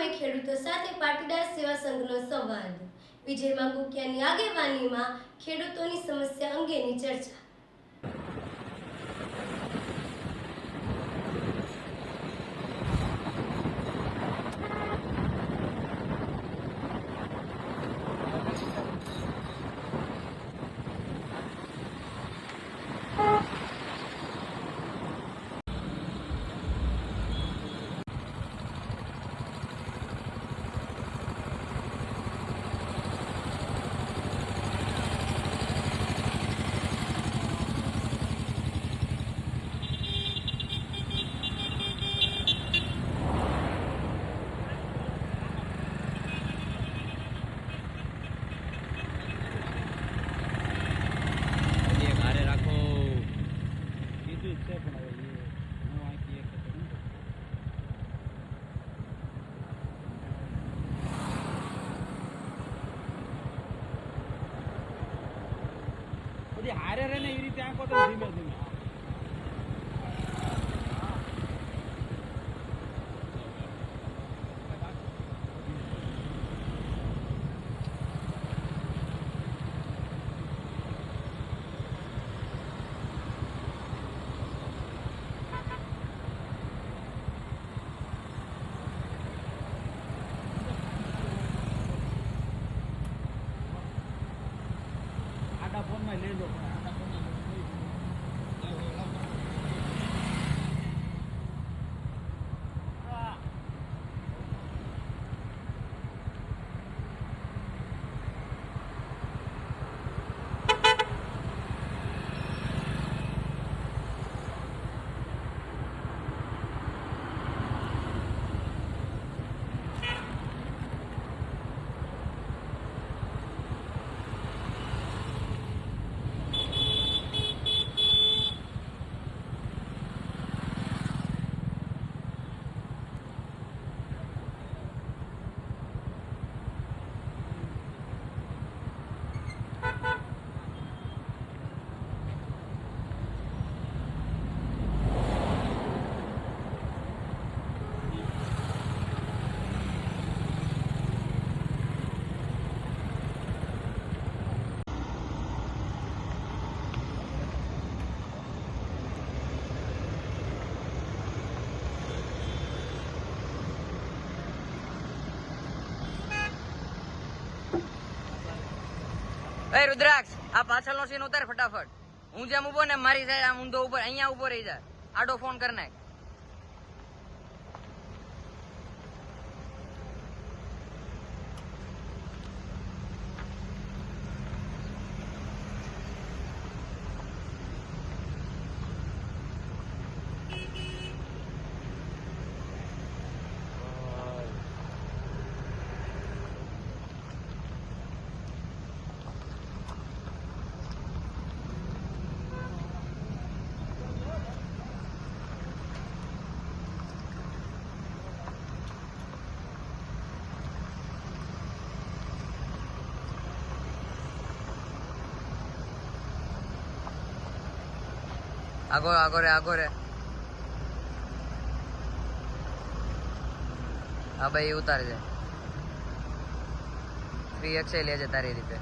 સામે ખેડૂતો સાથે પાટીદાર સેવા સંઘનો સંવાદ। વિજય માંગુકિયાની આગેવાનીમાં ખેડૂતોની સમસ્યા અંગેની ચર્ચા। हारे रहे ने रीते आंखो तो धीमे धीमे आधा फोन में ले लो। ए रुद्राक्ष आ पाछळनो सीन उतार फटाफट। हूँ जेम उभो ने मारी साइड आम ऊंधो ऊपर अहींया उभो रही जा। आडो फोन कर नाख। आगो आगो रे आगो रे। हाँ भाई उतार जाए 3XL ले जा तारी रीते।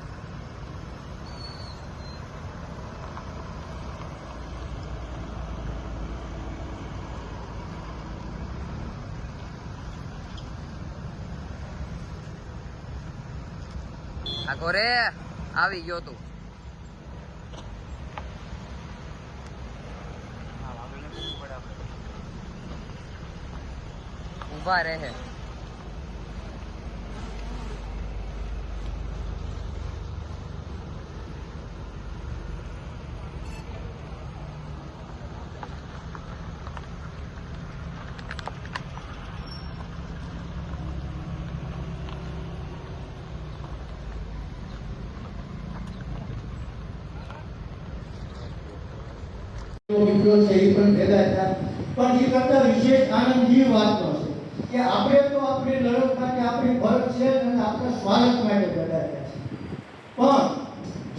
आगो रे आवी गयो तू। उभा रहे પણ એ કરતા વિશેષ આનંદ એ વાતનો છે કે આપણે તો આપણી લડત માટે આપણી ફરજ છે અને આપણા સ્વાર્થ માટે લડાયા છે, પણ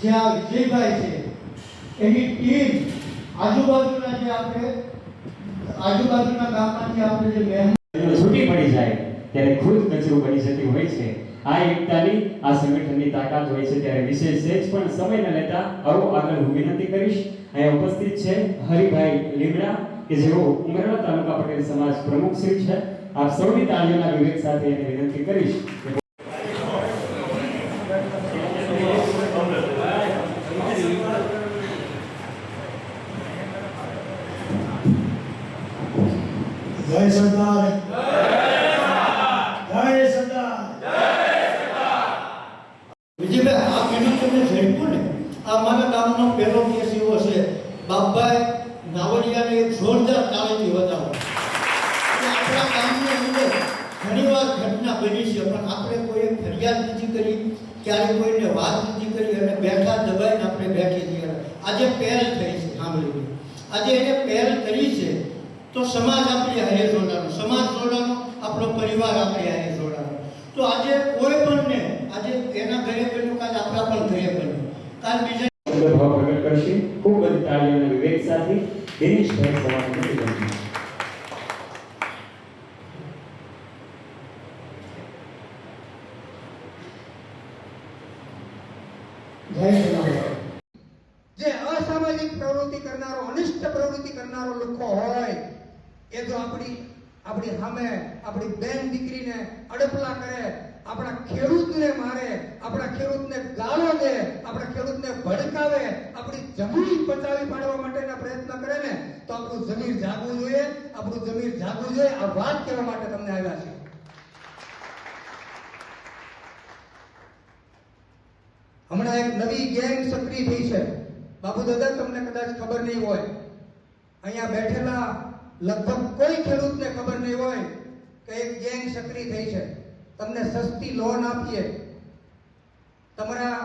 જે આ વિજયભાઈ છે એની ટીમ આજુબાજુના ગામમાંથી આપણે જે મહેમાન છૂટી પડી જાય ત્યારે ખુદ કચરો બની જતી હોય છે. આ એકતાની આ સંગઠનની તાકાત હોય છે. ત્યારે વિશેષ સેજ પણ સમય ન લેતા આવો આગળ હું વિનંતી કરીશ. અહીંયા ઉપસ્થિત છે હરિભાઈ લીમડા કે જેઓ ઉમરવા તાલુકા પટેલ સમાજ પ્રમુખ શ્રી છે. આપ સૌની તાળીઓના વિવેક સાથે એને વિનંતી કરીશ. જય સરદાર, જય સરદાર. વિજયભાઈ, આ મેડમ તમને જયપુર ને આ મારા ગામનો પહેલો કેસ એવો છે. બાપભાઈ નાવડિયાને એક જોરદાર તાળીથી વધાવો. આપણા ગામની અંદર ઘણીવાર ઘટના બની છે, પણ આપણે કોઈ ફરિયાદ નથી કરી, ક્યારે કોઈને વાત નથી કરી અને બેઠા દબાઈને આપણે બેઠી છીએ. આજે પહેલ થઈ છે સાંભળી, આજે એને પહેલ કરી છે તો સમાજ આપણી હારે જોડાનો, સમાજ જોડાનો, આપણો પરિવાર આપણી હારે જોડાનો. તો આજે કોઈ પણ ને આજે એના ઘરે બન્યું, કાલ આપણા પણ ઘરે બન્યું, કાલ બીજા ભાવ પ્રગટ કરશે. ખૂબ બધી તાળીઓના વિવેક સાથે દિનેશભાઈ સવાલ કરી રહ્યા છે. જે અસામાજિક પ્રવૃત્તિ કરનારો, અનિષ્ટ પ્રવૃત્તિ કરનારો લોકો હોય એ જો આપણી સામે આપણી બેન દીકરીને અડપલા કરે, આપણા ખેડૂતને મારે, આપણા ખેડૂતને ગાળો દે, આપણા ખેડૂતને ભડકાવે, આપણી જમીન બચાવી પાડવા માટેના પ્રયત્ન કરે ને, તો આપણું જમીર જાગવું જોઈએ, આપણું જમીર જાગવું જોઈએ. આ વાત કહેવા માટે તમને આવ્યા છે. હમણાં એક નવી ગેંગ સક્રિય થઈ છે. બાબુ દાદા, તમને કદાચ ખબર નહીં હોય, અહીંયા બેઠેલા લગભગ કોઈ ખેડૂતને ખબર નહીં હોય કે એક ગેંગ સક્રિય થઈ છે. તમને સસ્તી લોન આપીએ, તમારા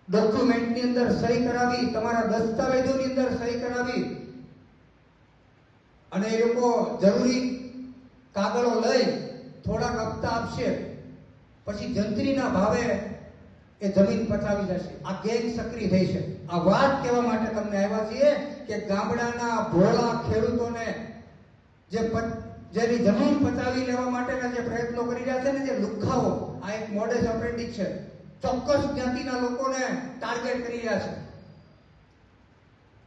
ડોક્યુમેન્ટની અંદર સહી કરાવી, તમારા દસ્તાવેજોની અંદર સહી કરાવી અને એ લોકો જરૂરી કાગળો લઈ થોડાક હપ્તા આપશે, પછી જંત્રીના ભાવે એ જમીન પચાવી જશે. આ ગેંગ સક્રિય થઈ છે. આ વાત કહેવા માટે તમને આવ્યા છીએ કે ગામડાના ભોળા ખેડૂતોને જેની જમીન પચાવી લેવા માટેના જે પ્રયત્નો કરી રહ્યા છે ને, જે લુખ્ખાઓ, આ એક મોડેસ ઓપરેન્ડી છે. ચોક્કસ જ્ઞાતિના લોકોને ટાર્ગેટ કરી રહ્યા છે.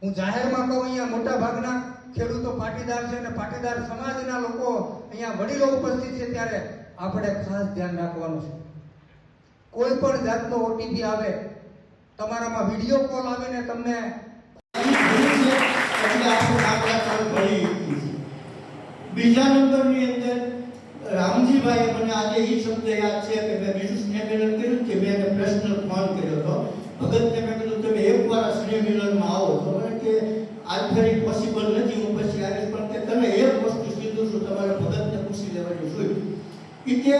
હું જાહેરમાં કહું, અહીંયા મોટા ભાગના ખેડૂતો પાટીદાર છે અને પાટીદાર સમાજના લોકો અહીંયા વડીલો ઉપસ્થિત છે, ત્યારે આપણે ખાસ ધ્યાન રાખવાનું છે. કોઈ પણ જાતનો ઓટીપી આવે, તમારામાં વિડીયો કોલ આવે ને તમને બીજા નંબરની અંદર રામજીભાઈ મને આજે એ શબ્દ યાદ છે કે મેં બીજું સ્નેહ મિલન કર્યું કે મેં એને પર્સનલ ફોન કર્યો હતો. ભગતને મેં કીધું તમે એકવાર સ્નેહ મિલનમાં આવો તો મને કે આજ ફરી પોસિબલ નથી, હું પછી આવીશ, પણ કે તમે એક વસ્તુ સીધું છું, તમારે ભગતને પૂછી લેવાની જોઈએ. એ કે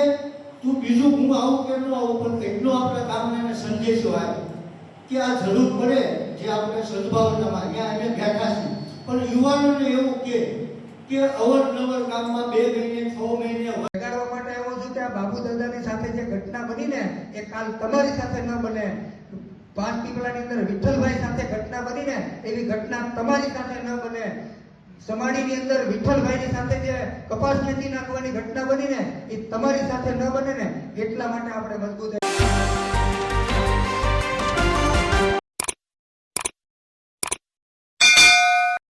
તું બીજું હું આવું કે ન આવું, પણ એટલો આપણા ગામના સંદેશો આવ્યો કે આ જરૂર પડે જે આપણે સદભાવનામાં ત્યાં અમે બેઠા છીએ, પણ યુવાનોને એવું કે અવરનવર ગામમાં 2 મહિને 6 મહિને વગાડવા માટે આવ્યો છું કે આ બાબુ દાદાની સાથે જે ઘટના બની ને એ કાલ તમારી સાથે ન બને. 5 પીપળાની અંદર વિઠ્ઠલભાઈ સાથે ઘટના બની ને એવી ઘટના તમારી સાથે ન બને. સમાડીની અંદર વિઠ્ઠલભાઈની સાથે જે કપાસ ખેતી નાખવાની ઘટના બની ને એ તમારી સાથે ન બને ને, એટલા માટે આપણે મજબૂત